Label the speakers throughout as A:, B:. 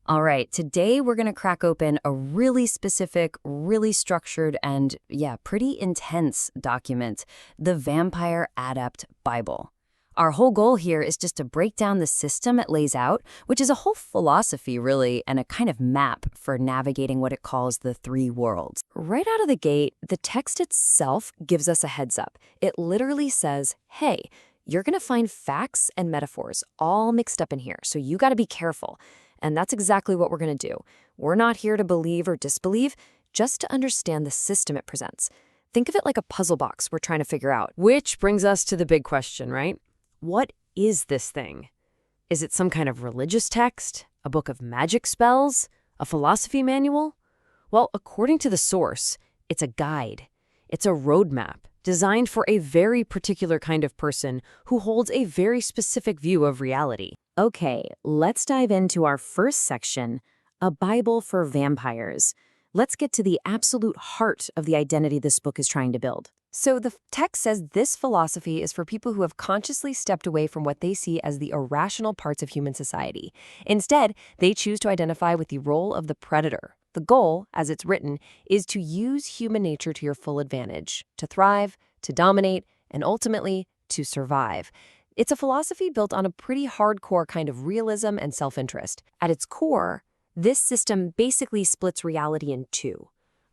A: All right, today we're going to crack open a really specific, really structured, and pretty intense document, the Vampire Adept Bible. Our whole goal here is just to break down the system it lays out, which is a whole philosophy, really, and a kind of map for navigating what it calls the three worlds. Right out of the gate, the text itself gives us a heads up. It literally says, hey, you're going to find facts and metaphors all mixed up in here, so you got to be careful. And that's exactly what we're going to do. We're not here to believe or disbelieve, just to understand the system it presents. Think of it like a puzzle box we're trying to figure out.
B: Which brings us to the big question, right? What is this thing? Is it some kind of religious text? A book of magic spells? A philosophy manual? Well, according to the source, it's a guide. It's a roadmap designed for a very particular kind of person who holds a very specific view of reality.
A: Okay, let's dive into our first section, a Bible for vampires. Let's get to the absolute heart of the identity this book is trying to build. So the text says this philosophy is for people who have consciously stepped away from what they see as the irrational parts of human society. Instead, they choose to identify with the role of the predator. The goal, as it's written, is to use human nature to your full advantage, to thrive, to dominate, and ultimately, to survive. It's a philosophy built on a pretty hardcore kind of realism and self-interest. At its core, this system basically splits reality in two.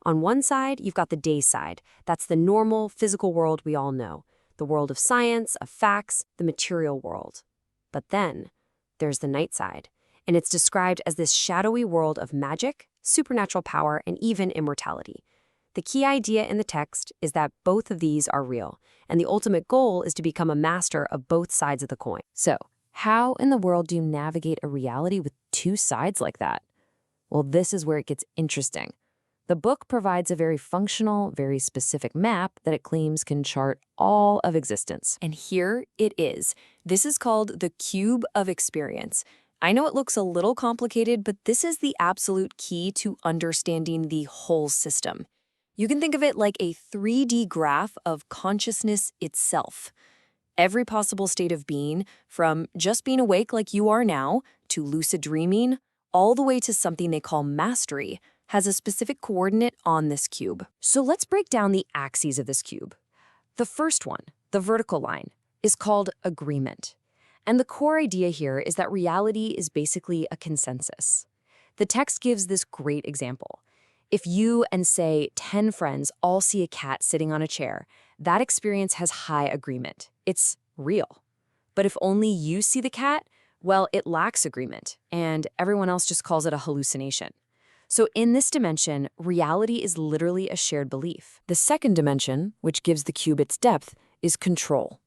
A: On one side, you've got the day side. That's the normal, physical world we all know. The world of science, of facts, the material world. But then, there's the night side. And it's described as this shadowy world of magic, supernatural power, and even immortality. The key idea in the text is that both of these are real, and the ultimate goal is to become a master of both sides of the coin. So, how in the world do you navigate a reality with two sides like that? Well, this is where it gets interesting. The book provides a very functional, very specific map that it claims can chart all of existence. And here it is. This is called the Cube of Experience. I know it looks a little complicated, but this is the absolute key to understanding the whole system. You can think of it like a 3D graph of consciousness itself. Every possible state of being, from just being awake like you are now, to lucid dreaming, all the way to something they call mastery, has a specific coordinate on this cube. So let's break down the axes of this cube. The first one, the vertical line, is called agreement. And the core idea here is that reality is basically a consensus. The text gives this great example. If you and, say, 10 friends all see a cat sitting on a chair, that experience has high agreement. It's real. But if only you see the cat, well, it lacks agreement, and everyone else just calls it a hallucination. So in this dimension, reality is literally a shared belief. The second dimension, which gives the cube its depth, is control.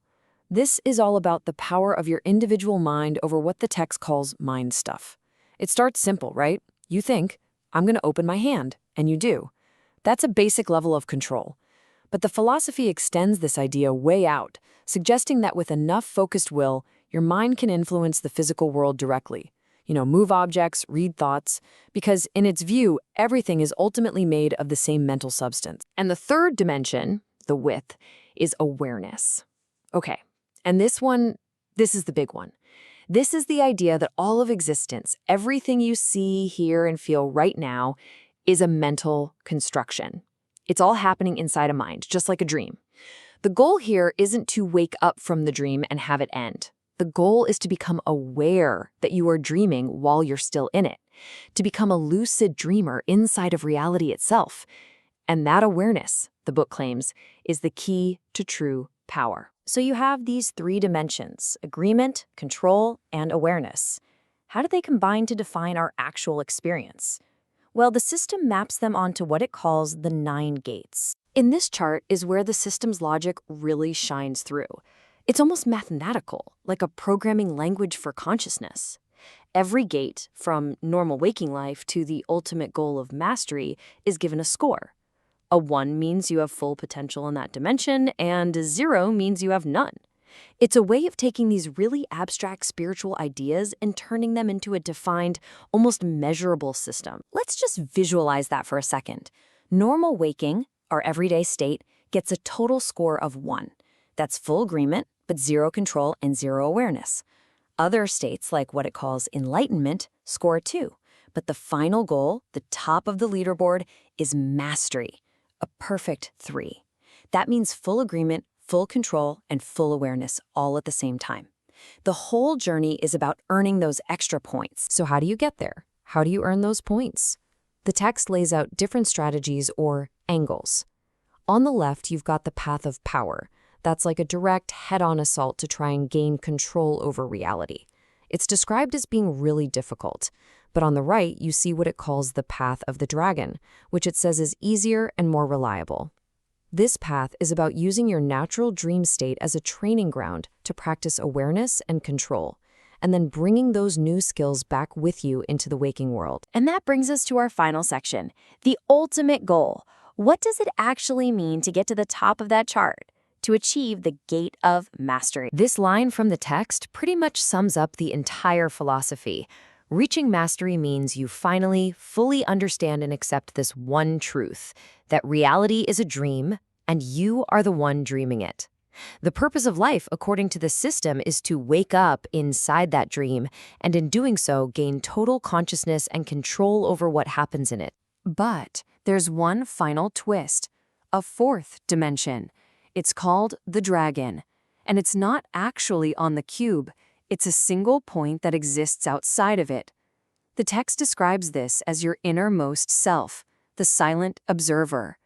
A: This is all about the power of your individual mind over what the text calls mind stuff. It starts simple, right? You think, I'm going to open my hand, and you do. That's a basic level of control. But the philosophy extends this idea way out, suggesting that with enough focused will, your mind can influence the physical world directly. Move objects, read thoughts, because in its view, everything is ultimately made of the same mental substance. And the third dimension, the width, is awareness. Okay, and this is the big one. This is the idea that all of existence, everything you see, hear, and feel right now, is a mental construction. It's all happening inside a mind, just like a dream. The goal here isn't to wake up from the dream and have it end. The goal is to become aware that you are dreaming while you're still in it, to become a lucid dreamer inside of reality itself. And that awareness, the book claims, is the key to true power. So you have these three dimensions: agreement, control, and awareness. How do they combine to define our actual experience? Well, the system maps them onto what it calls the 9 gates. In this chart is where the system's logic really shines through. It's almost mathematical, like a programming language for consciousness. Every gate, from normal waking life to the ultimate goal of mastery, is given a score. A 1 means you have full potential in that dimension, and a 0 means you have none. It's a way of taking these really abstract spiritual ideas and turning them into a defined, almost measurable system. Let's just visualize that for a second. Normal waking, our everyday state, gets a total score of 1. That's full agreement, but 0 control and 0 awareness. Other states, like what it calls enlightenment, score 2, But the final goal, the top of the leaderboard, is mastery, a perfect 3. That means full agreement, full control, and full awareness all at the same time. The whole journey is about earning those extra points.
B: So how do you get there? How do you earn those points? The text lays out different strategies or angles. On the left, you've got the path of power. That's like a direct head-on assault to try and gain control over reality. It's described as being really difficult. But on the right, you see what it calls the path of the dragon, which it says is easier and more reliable. This path is about using your natural dream state as a training ground to practice awareness and control, and then bringing those new skills back with you into the waking world.
A: And that brings us to our final section, the ultimate goal. What does it actually mean to get to the top of that chart, to achieve the gate of mastery?
B: This line from the text pretty much sums up the entire philosophy. Reaching mastery means you finally, fully understand and accept this one truth, that reality is a dream, and you are the one dreaming it. The purpose of life, according to the system, is to wake up inside that dream, and in doing so, gain total consciousness and control over what happens in it.
A: But there's one final twist, a fourth dimension. It's called the dragon, and it's not actually on the cube. It's a single point that exists outside of it. The text describes this as your innermost self, the silent observer.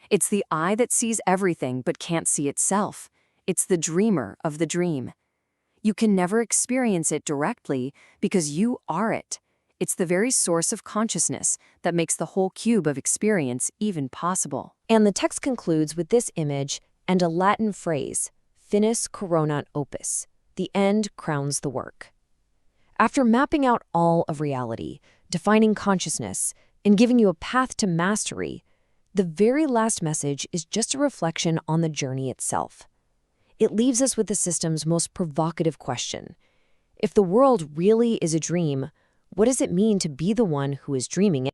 A: It's the eye that sees everything but can't see itself. It's the dreamer of the dream. You can never experience it directly because you are it. It's the very source of consciousness that makes the whole cube of experience even possible.
B: And the text concludes with this image and a Latin phrase, finis coronat opus. The end crowns the work. After mapping out all of reality, defining consciousness, and giving you a path to mastery, the very last message is just a reflection on the journey itself. It leaves us with the system's most provocative question. If the world really is a dream, what does it mean to be the one who is dreaming it?